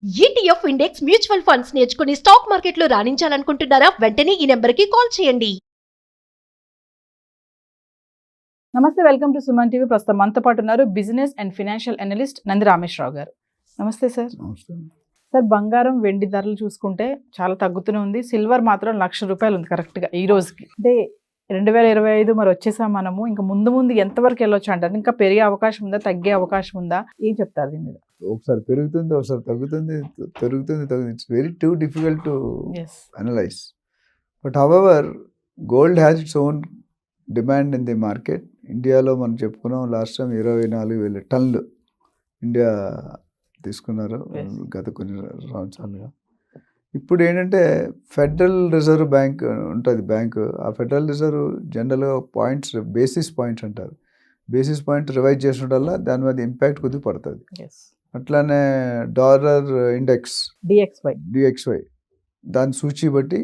ETF index mutual funds నేర్చుకుని stock మార్కెట్లో రాణించాలనుకుంటున్నారా? వెంటనే ఈ నెంబర్కి కాల్ చేయండి. నమస్తే, వెల్కమ్ టు సుమన్ టీవీ. ప్రస్తుతం మనతో పాటు ఉన్నారు business and financial analyst Nandi Rameshwar Rao గారు. నమస్తే సార్. సార్, బంగారం వెండి ధరలు చూసుకుంటే చాలా తగ్గుతూనే ఉంది. సిల్వర్ మాత్రం ₹1,00,000 ఉంది కరెక్ట్గా ఈ రోజుకి. అంటే 2025 మరి వచ్చేసాం మనము. ఇంకా ముందు ముందు ఎంతవరకు వెళ్ళొచ్చు అంటారు? ఇంకా పెరిగే అవకాశం ఉందా, తగ్గే అవకాశం ఉందా? ఏం చెప్తారు దీని మీద? ఒకసారి పెరుగుతుంది, ఒకసారి తగ్గుతుంది, పెరుగుతుంది. It's very too difficult to analyse. But however gold has its own demand in the market. ఇండియాలో మనం చెప్పుకున్నాం, లాస్ట్ టైం 24,000 టన్నులు ఇండియా తీసుకున్నారు గత కొన్ని సంవత్సరాలుగా. ఇప్పుడు ఏంటంటే ఫెడరల్ రిజర్వ్ బ్యాంక్ ఉంటుంది, బ్యాంకు. ఆ ఫెడరల్ రిజర్వ్ జనరల్గా పాయింట్స్, బేసిస్ పాయింట్స్ అంటారు. బేసిస్ పాయింట్ రివైజ్ చేసిన వల్ల దాని మీద ఇంపాక్ట్ కొద్దిగా పడుతుంది. అట్లానే డాలర్ ఇండెక్స్ డిఎక్స్వై దాని సూచి బట్టి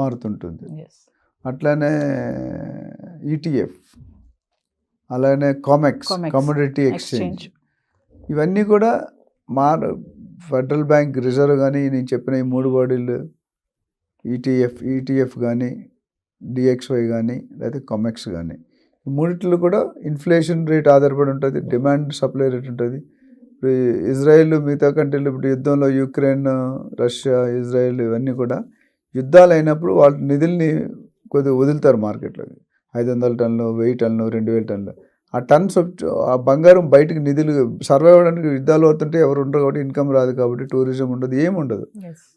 మారుతుంటుంది. అట్లానే ఈటీఎఫ్, అలానే కామెక్స్ కమోడిటీ ఎక్స్చేంజ్, ఇవన్నీ కూడా ఫెడరల్ బ్యాంక్ రిజర్వ్ కానీ నేను చెప్పిన ఈ మూడు బాడీలు ఈటీఎఫ్ కానీ డిఎక్స్వై కానీ లేకపోతే కామెక్స్ కానీ, ఈ మూడిట్లో కూడా ఇన్ఫ్లేషన్ రేట్ ఆధారపడి ఉంటుంది, డిమాండ్ సప్లై రేట్ ఉంటుంది. ఇప్పుడు ఇజ్రాయెల్ మిగతా కంట్రీలు ఇప్పుడు యుద్ధంలో యుక్రెయిన్, రష్యా, ఇజ్రాయెల్ ఇవన్నీ కూడా యుద్ధాలు అయినప్పుడు వాళ్ళ నిధుల్ని కొద్దిగా వదులుతారు మార్కెట్లోకి. 500 టన్నులు, 1000 టన్నులు, 2000 టన్నులు. ఆ టన్స్ ఆ బంగారం బయటకు నిధులు సర్వైవ్ అవ్వడానికి యుద్ధాలు అవుతుంటే ఎవరు ఉండరు కాబట్టి ఇన్కమ్ రాదు, కాబట్టి టూరిజం ఉండదు, ఏముండదు.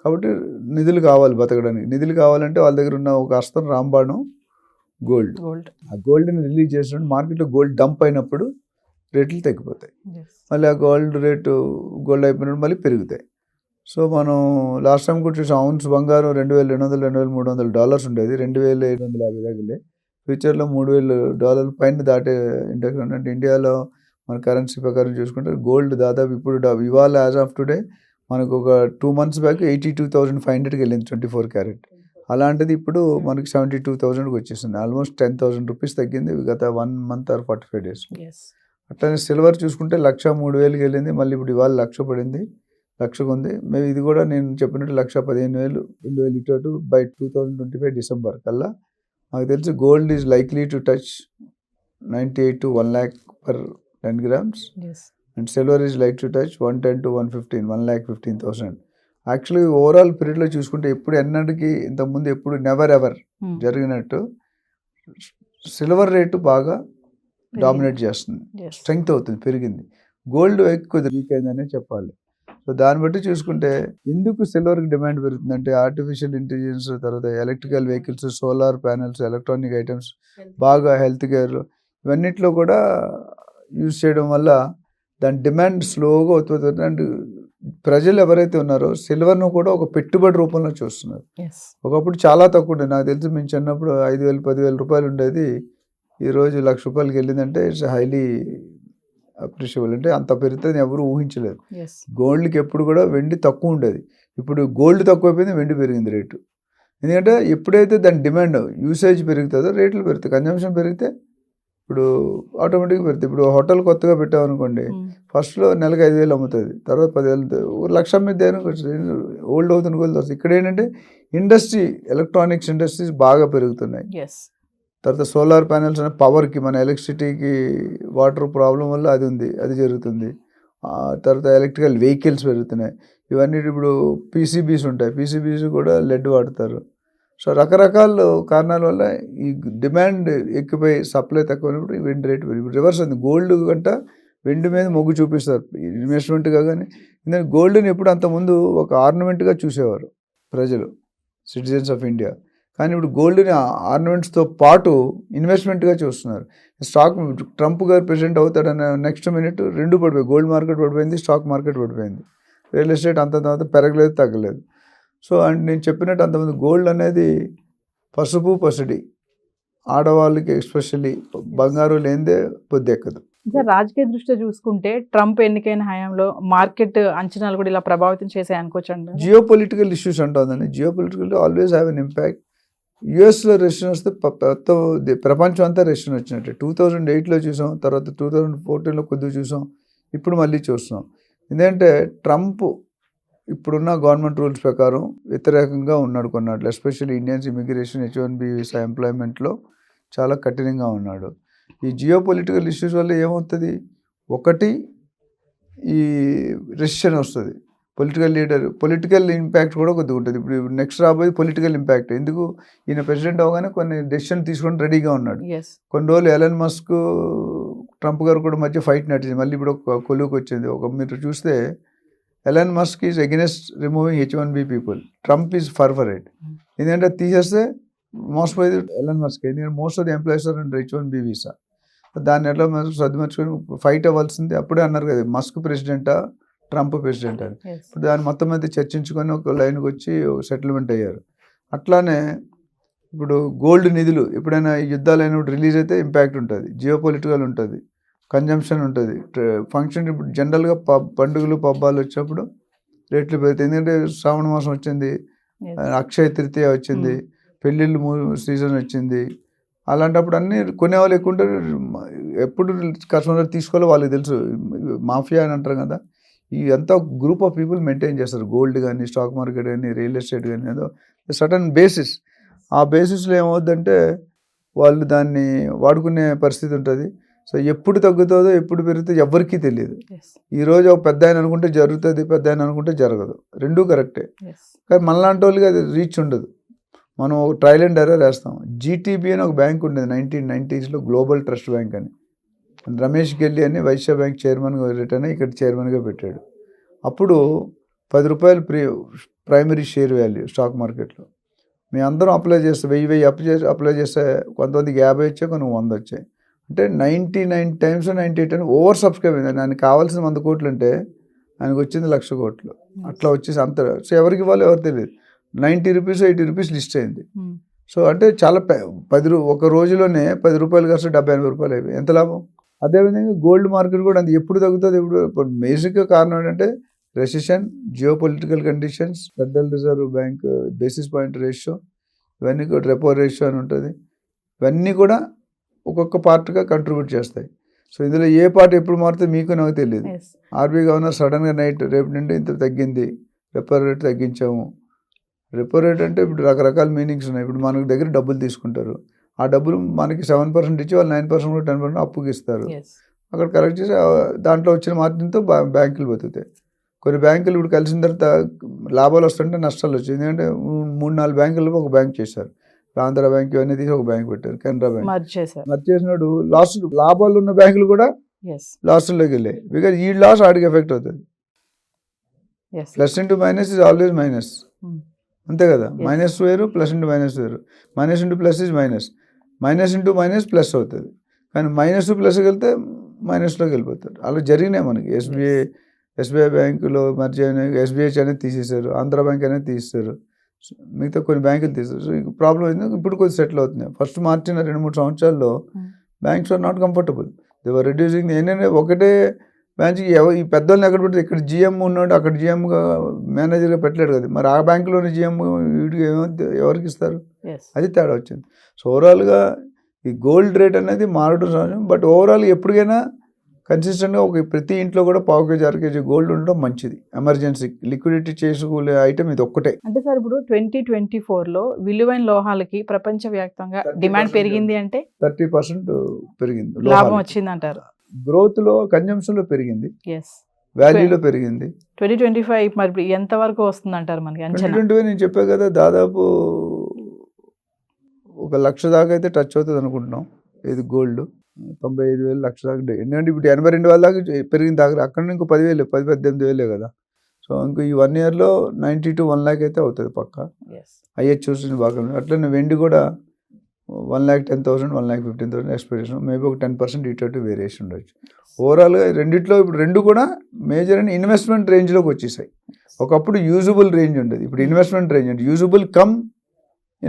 కాబట్టి నిధులు కావాలి బతకడానికి. నిధులు కావాలంటే వాళ్ళ దగ్గర ఉన్న ఒక అస్త్రం రాంబాణం గోల్డ్. ఆ గోల్డ్ని రిలీజ్ చేసినప్పుడు మార్కెట్లో గోల్డ్ డంప్ అయినప్పుడు రేట్లు తగ్గిపోతాయి. మళ్ళీ ఆ గోల్డ్ అయిపోయినప్పుడు మళ్ళీ పెరుగుతాయి. సో మనం లాస్ట్ టైం కూడా చూసాం, ఔన్స్ బంగారం $2,200, $2,300 ఉండేది, $2,750 దగ్గరే. ఫ్యూచర్లో $3,000 పైన దాటే ఇండెక్స్ అంటే ఇండియాలో మన కరెన్సీ ప్రకారం చూసుకుంటే గోల్డ్ దాదాపు ఇప్పుడు ఇవాళ యాజ్ ఆఫ్ టుడే మనకు ఒక 2 months బ్యాక్ 82,500కి వెళ్ళింది 24 క్యారెట్. అలాంటిది ఇప్పుడు మనకి 72,000కి వచ్చేసింది. ఆల్మోస్ట్ 10,000 రూపీస్ తగ్గింది గత 1 month or 45 days. అట్లనే సిల్వర్ చూసుకుంటే 1,03,000కి వెళ్ళింది, మళ్ళీ ఇప్పుడు ఇవాళ 1,00,000 పడింది, 1,00,000 ఉంది. మేము ఇది కూడా నేను చెప్పినట్టు 1,15,000 2022 బై 2025 డిసెంబర్ కల్లా నాకు తెలిసి gold is likely to touch 98 to 1 lakh per 10 grams. And silver is like to touch 110 to 115, 1,15,000. Actually overall పీరియడ్లో చూసుకుంటే ఎప్పుడు ఎన్నటికి ఇంతకుముందు ఎప్పుడు నెవర్ ఎవర్ జరిగినట్టు సిల్వర్ రేటు బాగా డామినేట్ చేస్తుంది, స్ట్రెంగ్త్ అవుతుంది, పెరిగింది. గోల్డ్ ఎక్కువ వీక్ అయిందనే చెప్పాలి. సో దాన్ని బట్టి చూసుకుంటే ఎందుకు సిల్వర్కి డిమాండ్ పెరుగుతుందంటే ఆర్టిఫిషియల్ ఇంటెలిజెన్స్, తర్వాత electrical vehicles, solar panels, electronic items, బాగా హెల్త్ కేర్ ఇవన్నిట్లో కూడా యూజ్ చేయడం వల్ల దాని డిమాండ్ స్లోగా ఉత్పత్తి. అండ్ ప్రజలు ఎవరైతే ఉన్నారో సిల్వర్ను కూడా ఒక పెట్టుబడి రూపంలో చూస్తున్నారు. ఒకప్పుడు చాలా తక్కువ ఉండేది, నాకు తెలిసి మేము చిన్నప్పుడు 5,000, 10,000 రూపాయలు ఉండేది, ఈరోజు ₹1,00,000 వెళ్ళిందంటే ఇట్స్ హైలీ అప్రిషియబుల్. అంటే అంత పెరుగుతుంది ఎవరు ఊహించలేదు. గోల్డ్కి ఎప్పుడు కూడా వెండి తక్కువ ఉండేది, ఇప్పుడు గోల్డ్ తక్కువైపోయింది, వెండి పెరిగింది రేటు. ఎందుకంటే ఎప్పుడైతే దాని డిమాండ్ యూసేజ్ పెరుగుతుందో రేట్లు పెరుగుతాయి. కన్జంప్షన్ పెరిగితే ఇప్పుడు ఆటోమేటిక్గా పెరుగుతాయి. ఇప్పుడు హోటల్ కొత్తగా పెట్టామనుకోండి, ఫస్ట్లో నెలకు 5,000 అమ్ముతుంది, తర్వాత 10,000, ₹1,00,000 మీద ఓల్డ్ అవుతుంది గోల్డ్ వస్తుంది. ఇక్కడ ఏంటంటే ఇండస్ట్రీ, ఎలక్ట్రానిక్స్ ఇండస్ట్రీస్ బాగా పెరుగుతున్నాయి. తర్వాత సోలార్ ప్యానెల్స్ అనే పవర్కి, మన ఎలక్ట్రిసిటీకి వాటర్ ప్రాబ్లం వల్ల అది ఉంది, అది జరుగుతుంది. తర్వాత ఎలక్ట్రికల్ వెహికల్స్ పెరుగుతున్నాయి. ఇవన్నీ ఇప్పుడు పీసీబీస్ ఉంటాయి, పీసీబీస్ కూడా లెడ్ వాడతారు. సో రకరకాల కారణాల వల్ల ఈ డిమాండ్ ఎక్కువై సప్లై తక్కువైనప్పుడు వెండి రేటు పెరిగి రివర్స్ ఉంది. గోల్డ్ కంట వెండి మీద మొగ్గు చూపిస్తారు ఇన్వెస్ట్మెంట్గా. కానీ ఎందుకంటే గోల్డ్ని ఎప్పుడు అంతకుముందు ఒక ఆర్నమెంట్గా చూసేవారు ప్రజలు, సిటిజన్స్ ఆఫ్ ఇండియా. కానీ ఇప్పుడు గోల్డ్ని ఆర్నమెంట్స్తో పాటు ఇన్వెస్ట్మెంట్గా చూస్తున్నారు. స్టాక్ ట్రంప్ గారు ప్రెసిడెంట్ అవుతాడన్న నెక్స్ట్ మినిట్ రెండు పడిపోయి, గోల్డ్ మార్కెట్ పడిపోయింది, స్టాక్ మార్కెట్ పడిపోయింది, రియల్ ఎస్టేట్ అంత పెరగలేదు, తగ్గలేదు. సో అండ్ నేను చెప్పినట్టు అంతమంది గోల్డ్ అనేది పసుపు పసిడి, ఆడవాళ్ళకి ఎస్పెషల్లీ బంగారు లేనిదే పొద్దెక్కదు. రాజకీయ దృష్ట్యా చూసుకుంటే ట్రంప్ ఎన్నికైన హయాంలో మార్కెట్ అంచనాలు కూడా ఇలా ప్రభావితం చేసాయి అనుకోవచ్చండి. జియో పొలిటికల్ ఇష్యూస్ అంటుందండి. Geo political always have an impact. యుఎస్లో రెసిషన్ వస్తే ప్రపంచం అంతా రెసిషన్ వచ్చినట్టే. 2008లో చూసాం, తర్వాత 2014లో కొద్దిగా చూసాం, ఇప్పుడు మళ్ళీ చూస్తున్నాం. ఎందుకంటే ట్రంప్ ఇప్పుడున్న గవర్నమెంట్ రూల్స్ ప్రకారం వ్యతిరేకంగా ఉన్నాడు కొన్నాడు, especially Indians immigration H1B visa ఎంప్లాయ్మెంట్లో చాలా కఠినంగా ఉన్నాడు. ఈ జియో పొలిటికల్ ఇష్యూస్ వల్ల ఏమవుతుంది, ఒకటి ఈ రెసిషన్ వస్తుంది, పొలిటికల్ ఇంపాక్ట్ కూడా కొద్దిగా ఉంటుంది. ఇప్పుడు నెక్స్ట్ రాబోయే పొలిటికల్ ఇంపాక్ట్, ఎందుకు ఈయన ప్రెసిడెంట్ అవగానే కొన్ని డెసిషన్ తీసుకొని రెడీగా ఉన్నాడు. కొన్ని రోజులు ఎలన్ మస్క్ ట్రంప్ గారు కూడా మధ్య ఫైట్ నడిచింది, మళ్ళీ ఇప్పుడు ఒక కొలువుకి వచ్చింది. మీరు చూస్తే Elon Musk is against removing H1B people, Trump is for it. ఎందుకంటే తీసేస్తే మోసపోయేది ఎలన్ మస్క్, ఎందుకంటే most of the employees are under H1B visa. దాన్ని ఎట్లా సర్దుమర్చుకొని ఫైట్ అవ్వాల్సింది. అప్పుడే అన్నారు కదా మస్క్ ప్రెసిడెంటా ట్రంప్ ప్రెసిడెంట్ అని. ఇప్పుడు దాని మొత్తం మీద చర్చించుకొని ఒక లైన్కి వచ్చి ఒక సెటిల్మెంట్ అయ్యారు. అట్లానే ఇప్పుడు గోల్డ్ నిధులు ఎప్పుడైనా యుద్ధాలు అయినప్పుడు రిలీజ్ అయితే ఇంపాక్ట్ ఉంటుంది, జియో పొలిటికల్ ఉంటుంది, కన్జంప్షన్ ఉంటుంది, ఫంక్షన్. ఇప్పుడు జనరల్గా పండుగలు పబ్బాలు వచ్చినప్పుడు రేట్లు పెరుగుతాయి, ఎందుకంటే శ్రావణ మాసం వచ్చింది, అక్షయ తృతీయ వచ్చింది, పెళ్ళిళ్ళు సీజన్ వచ్చింది. అలాంటప్పుడు అన్నీ కొనేవాళ్ళు ఎక్కువ ఉంటారు. ఎప్పుడు కస్టమర్ తీసుకోవాలో వాళ్ళకి తెలుసు, మాఫియా అని అంటారు కదా. ఈ అంతా గ్రూప్ ఆఫ్ పీపుల్ మెయింటైన్ చేస్తారు, గోల్డ్ కానీ స్టాక్ మార్కెట్ కానీ రియల్ ఎస్టేట్ కానీ, ఏదో సడన్ బేసిస్. ఆ బేసిస్లో ఏమవుద్దంటే వాళ్ళు దాన్ని వాడుకునే పరిస్థితి ఉంటుంది. సో ఎప్పుడు తగ్గుతుందో ఎప్పుడు పెరుగుతుందో ఎవరికీ తెలియదు. ఈరోజు ఒక పెద్ద ఆయన అనుకుంటే జరుగుతుంది, పెద్ద ఆయన అనుకుంటే జరగదు, రెండూ కరెక్టే. కానీ మనలాంటి వాళ్ళకి అది రీచ్ ఉండదు. మనం ఒక ట్రయల్ అండ్ ఎర్రర్ వేస్తాం. GTB అని ఒక బ్యాంక్ ఉండేది 1990s గ్లోబల్ ట్రస్ట్ బ్యాంక్ అని. రమేష్ గెల్లి అని వైశ్య బ్యాంక్ చైర్మన్గా రిటర్న్ అయ్యి ఇక్కడ చైర్మన్గా పెట్టాడు. అప్పుడు ₹10 ప్రైమరీ షేర్ వాల్యూ స్టాక్ మార్కెట్లో. మేము అందరం అప్లై చేస్తే 1000 అప్లై చేస్తే కొంతమందికి 50 వచ్చాయి, కొన్ని 100 వచ్చాయి. అంటే 99 times 98 times ఓవర్ సబ్స్క్రైబ్ అయింది. ఆయనకు కావాల్సిన 100 కోట్లు అంటే ఆయనకు వచ్చింది 1,00,000 కోట్లు. అట్లా వచ్చేసి అంత. సో ఎవరికి ఇవ్వాలో ఎవరు తెలియదు. ₹90 ₹80 లిస్ట్ అయింది. సో అంటే చాలా ఒక రోజులోనే ₹10 ఖర్చు ₹70-80 అయిపోయి ఎంత లాభం. అదేవిధంగా గోల్డ్ మార్కెట్ కూడా అంత ఎప్పుడు తగ్గుతుంది. ఇప్పుడు బేసిక్గా కారణం ఏంటంటే recession, geo political conditions, federal reserve bank basis point ratio, ఇవన్నీ కూడా రెపో రేషియో అని ఉంటుంది. ఇవన్నీ కూడా ఒక్కొక్క పార్ట్గా కంట్రిబ్యూట్ చేస్తాయి. సో ఇందులో ఏ పార్ట్ ఎప్పుడు మారితే మీకు నాకు తెలియదు. ఆర్బీఐ గవర్నర్ సడన్గా రేపు నుండి ఇంత తగ్గింది, రెపో రేట్ తగ్గించాము. రెపో రేట్ అంటే ఇప్పుడు రకరకాల మీనింగ్స్ ఉన్నాయి. ఇప్పుడు మనకు దగ్గర డబ్బులు తీసుకుంటారు, ఆ డబ్బులు మనకి 7% ఇచ్చి వాళ్ళు 9% కూడా 10% అప్పుకి ఇస్తారు. అక్కడ కరెక్ట్ చేసి దాంట్లో వచ్చిన మార్జిన్తో బ్యాంకులు బతుకుతాయి. కొన్ని బ్యాంకులు ఇప్పుడు కలిసిన తర్వాత లాభాలు వస్తుంటే నష్టాలు వచ్చాయి. ఎందుకంటే 3-4 బ్యాంకులు ఒక బ్యాంక్ చేశారు. ఆంధ్ర బ్యాంక్ ఇవన్నీ తీసి ఒక బ్యాంక్ పెట్టారు, కెనరా బ్యాంక్ మర్చి చేసినాడు. లాభాలు ఉన్న బ్యాంకులు కూడా లాస్లోకి వెళ్ళాయి. బికాజ్ ఈ లాస్ ఆడికి ఎఫెక్ట్ అవుతుంది. Plus into minus is always minus, అంతే కదా. మైనస్ వేరు, ప్లస్ ఇంటూ మైనస్ వేరు. Minus into plus is minus, minus into minus plus అవుతుంది. కానీ మైనస్ టు ప్లస్కి వెళ్తే మైనస్లోకి వెళ్ళిపోతారు. అలా జరిగినాయి మనకి. ఎస్బీఐ బ్యాంకులో మర్చి అయినాయి, SBI అనేది తీసేశారు, ఆంధ్ర బ్యాంక్ అనేది తీసేశారు, మిగతా కొన్ని బ్యాంకులు తీసేశారు. సో ప్రాబ్లం అయింది. ఇప్పుడు కొద్దిగా సెటిల్ అవుతుంది. ఫస్ట్ మార్చిన 2-3 సంవత్సరాల్లో banks are not comfortable, they were reducing. ఏంటంటే ఒకటే బ్యాంక్కి ఈ పెద్దోళ్ళని ఎక్కడ పెడితే ఇక్కడ GM ఉన్నాడు, అక్కడ GMగా మేనేజర్గా పెట్టలేడు కదా. మరి ఆ బ్యాంకులోని GM వీటికి ఎవరికి ఇస్తారు? అది తేడా వచ్చింది. సో ఓవరాల్గా ఈ గోల్డ్ రేట్ అనేది మారడం సహజం. బట్ ఓవరాల్ ఎప్పటికైనా కన్సిస్టెంట్గా ప్రతి ఇంట్లో కూడా 1/4 kg 1/2 kg గోల్డ్ ఉండడం మంచిది. ఎమర్జెన్సీ లిక్విడిటీ చేసుకునే ఐటమ్ ఇది ఒక్కటే. అంటే సార్ ఇప్పుడు 2024లో విలువైన లోహాలకి ప్రపంచవ్యాప్తంగా డిమాండ్ పెరిగింది అంటే 30% పెరిగింది, లాభం వచ్చింది అంటారు. గ్రోత్ లో, కన్జంప్షన్ లో పెరిగింది, వాల్యూలో పెరిగింది. 2025 మరి ఎంత వరకు వస్తుంది అంటారు మనకి అంచనా? 2025 నేను చెప్పా కదా, దాదాపు 1,00,000 దాకా అయితే టచ్ అవుతుంది అనుకుంటున్నాం. ఇది గోల్డ్ 95,000 1,00,000 దాకా. ఎందుకంటే ఇప్పుడు 82,000 దాకా పెరిగిన దాకా, అక్కడ ఇంకో 10,000 18,000 కదా. సో ఇంకో ఈ 1 yearలో 90 to 1 lakh అయితే అవుతుంది పక్క. అయ్యే చూసిన బాగా. అట్లనే వెండి కూడా 1,10,000 1,15,000 ఎక్స్పెక్టేషన్. మేబీ ఒక 10% ఇటు వేరియేషన్ ఉండొచ్చు. ఓవరాల్గా రెండిట్లో ఇప్పుడు రెండు కూడా మేజర్ అండ్ ఇన్వెస్ట్మెంట్ రేంజ్లోకి వచ్చేసాయి. ఒకప్పుడు యూజబుల్ రేంజ్ ఉండేది, ఇప్పుడు ఇన్వెస్ట్మెంట్ రేంజ్ అంటే యూజబుల్ కమ్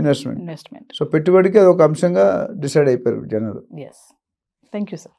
ఇన్వెస్ట్మెంట్. సో పెట్టుబడికి అది ఒక అంశంగా డిసైడ్ అయిపోయారు జనాలు. Thank you sir.